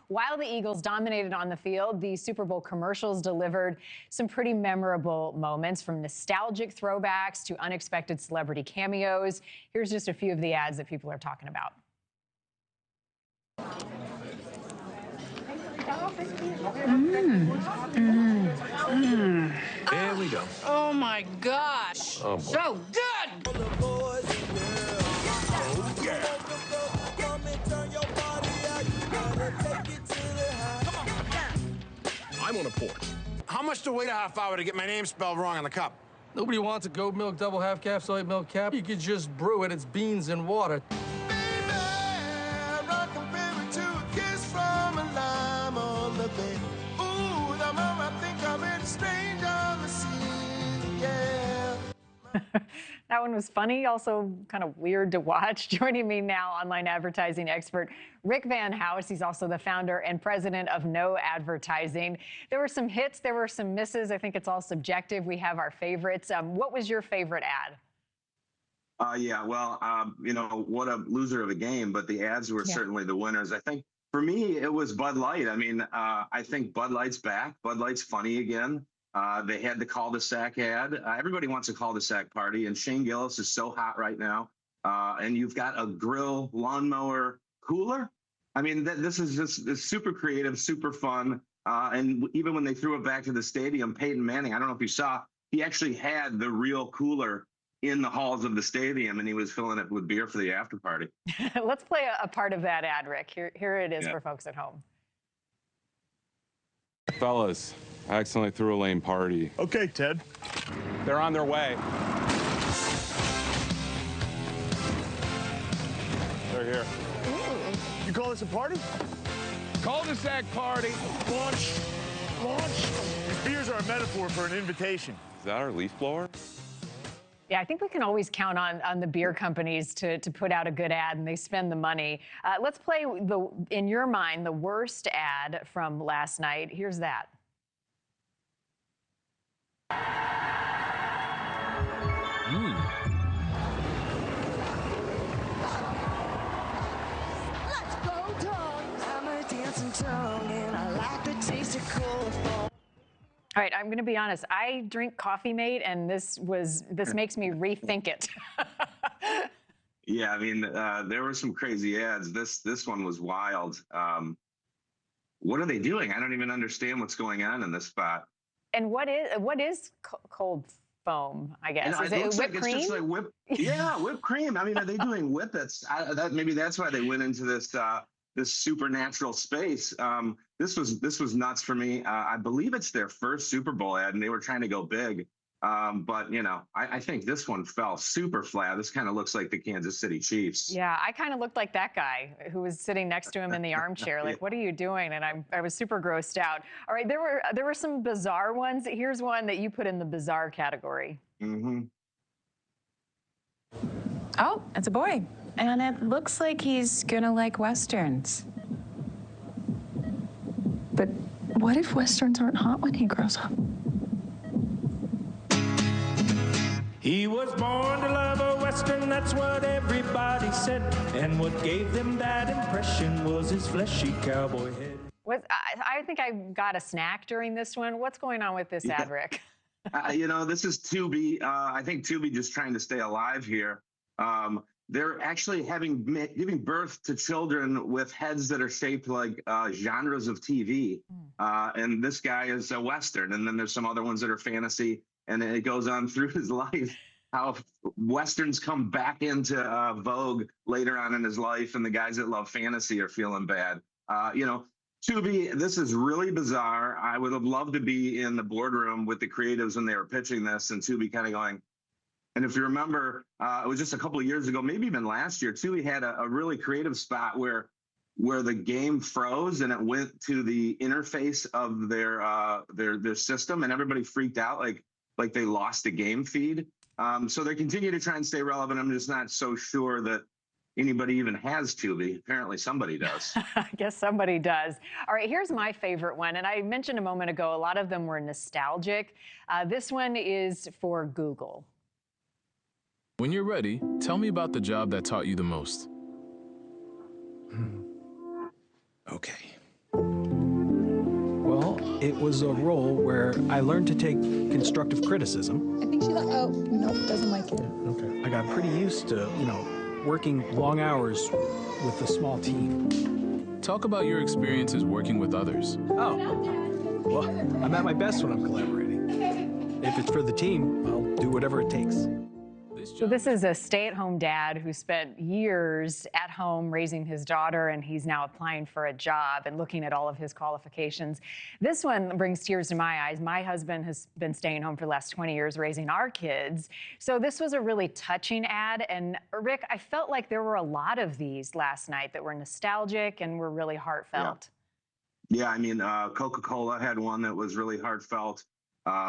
while the Eagles dominated on the field, the Super Bowl commercials delivered some pretty memorable moments, from nostalgic throwbacks to unexpected celebrity cameos. Here's just a few of the ads that people are talking about. There we go. Oh my gosh. Oh, boy. So good. Oh, yeah. I'm on a porch. How much to wait a half hour to get my name spelled wrong on the cup? Nobody wants a goat milk double half calf soy milk cap. You could just brew it. It's beans and water. That one was funny, also kind of weird to watch. Joining me now, online advertising expert Rick Van House. He's also the founder and president of No Advertising. There were some hits, there were some misses. I think it's all subjective. We have our favorites. What was your favorite ad? Yeah, well, you know, what a loser of a game, but the ads were certainly the winners. I think for me, it was Bud Light. I mean, I think Bud Light's back. Bud Light's funny again. They had the cul-de-sac ad. Everybody wants a cul-de-sac party, and Shane Gilis is so hot right now. And you've got a grill, lawnmower, cooler. I mean, this is just super creative, super fun. And even when they threw it back to the stadium, Peyton Manning, I don't know if you saw, he actually had the real cooler in the halls of the stadium, and he was filling it with beer for the after party. Let's play a part of that ad, Rick. Here it is for folks at home. Fellas, I accidentally threw a lame party. Okay, Ted. They're on their way. They're here. You call this a party? Cul-de-sac party. Launch. These beers are a metaphor for an invitation. Is that our leaf blower? Yeah, I think we can always count on the beer companies to put out a good ad, and they spend the money. Let's play, in your mind, the worst ad from last night. Here's that. Let's go, dogs. I'm a dancing tongue, and I like the taste of chloroform. All right, I'm going to be honest. I drink Coffee Mate, and this makes me rethink it. Yeah, I mean, there were some crazy ads. This one was wild. What are they doing? I don't even understand what's going on in this spot. And what is cold foam? I guess is it it looks whipped like cream? It's just like whipped cream. I mean, are they doing whippets? Maybe that's why they went into this supernatural space. This was nuts for me. I believe it's their first Super Bowl ad, and they were trying to go big. But, you know, I think this one fell super flat. This kind of looks like the Kansas City Chiefs. Yeah, I kind of looked like that guy who was sitting next to him in the armchair. Like, what are you doing? And I was super grossed out. All right, there were some bizarre ones. Here's one that you put in the bizarre category. Oh, it's a boy. And it looks like he's gonna like Westerns. But what if Westerns aren't hot when he grows up? He was born to love a Western, that's what everybody said. And what gave them that impression was his fleshy cowboy head. I think I got a snack during this one. What's going on with this ad, Rick? You know, this is Tubi. I think Tubi just trying to stay alive here. They're actually giving birth to children with heads that are shaped like genres of TV. And this guy is a Western, and then there's some other ones that are fantasy. And it goes on through his life, how Westerns come back into vogue later on in his life, and the guys that love fantasy are feeling bad. You know, Tubi, this is really bizarre. I would have loved to be in the boardroom with the creatives when they were pitching this, and Tubi kind of going. And if you remember, it was just a couple of years ago, maybe even last year, Tubi had a really creative spot where the game froze and it went to the interface of their system, and everybody freaked out like they lost the game feed. So they continue to try and stay relevant. I'm just not so sure that anybody even has Tubi. Apparently somebody does. I guess somebody does. All right, here's my favorite one. And I mentioned a moment ago, a lot of them were nostalgic. This one is for Google. When you're ready, tell me about the job that taught you the most. Okay. It was a role where I learned to take constructive criticism. I think she oh, nope, doesn't like it. Okay. I got pretty used to, working long hours with a small team. Talk about your experiences working with others. Oh, well, I'm at my best when I'm collaborating. If it's for the team, I'll do whatever it takes. So this is a stay-at-home dad who spent years at home raising his daughter, and he's now applying for a job and looking at all of his qualifications. This one brings tears to my eyes. My husband has been staying home for the last 20 years raising our kids. So this was a really touching ad. And Rick, I felt like there were a lot of these last night that were nostalgic and were really heartfelt. Yeah, I mean, Coca-Cola had one that was really heartfelt.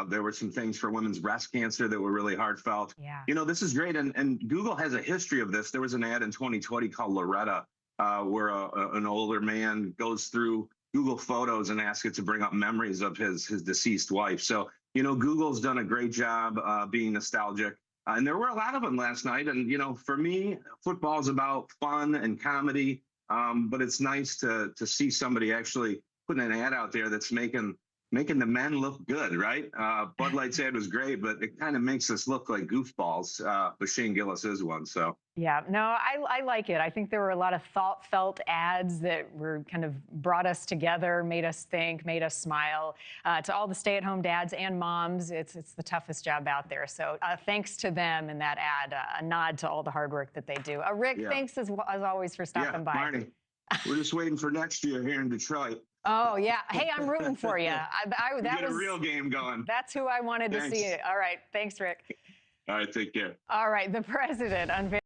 There were some things for women's breast cancer that were really heartfelt. Yeah. This is great. And Google has a history of this. There was an ad in 2020 called Loretta, where an older man goes through Google Photos and asks it to bring up memories of his deceased wife. So, Google's done a great job being nostalgic. And there were a lot of them last night. And, for me, football's about fun and comedy. But it's nice to see somebody actually putting an ad out there that's making the men look good, right? Bud Light's ad was great, but it kind of makes us look like goofballs. But Shane Gilis is one, so. Yeah, no, I like it. I think there were a lot of felt ads that were kind of brought us together, made us think, made us smile. To all the stay-at-home dads and moms, it's the toughest job out there. So thanks to them in that ad, a nod to all the hard work that they do. Rick, thanks as always for stopping by. Marni, we're just waiting for next year here in Detroit. Oh, yeah. Hey, I'm rooting for you. That was a real game going. That's who I wanted to see. All right. Thanks, Rick. All right. Take care. All right. The president unveiled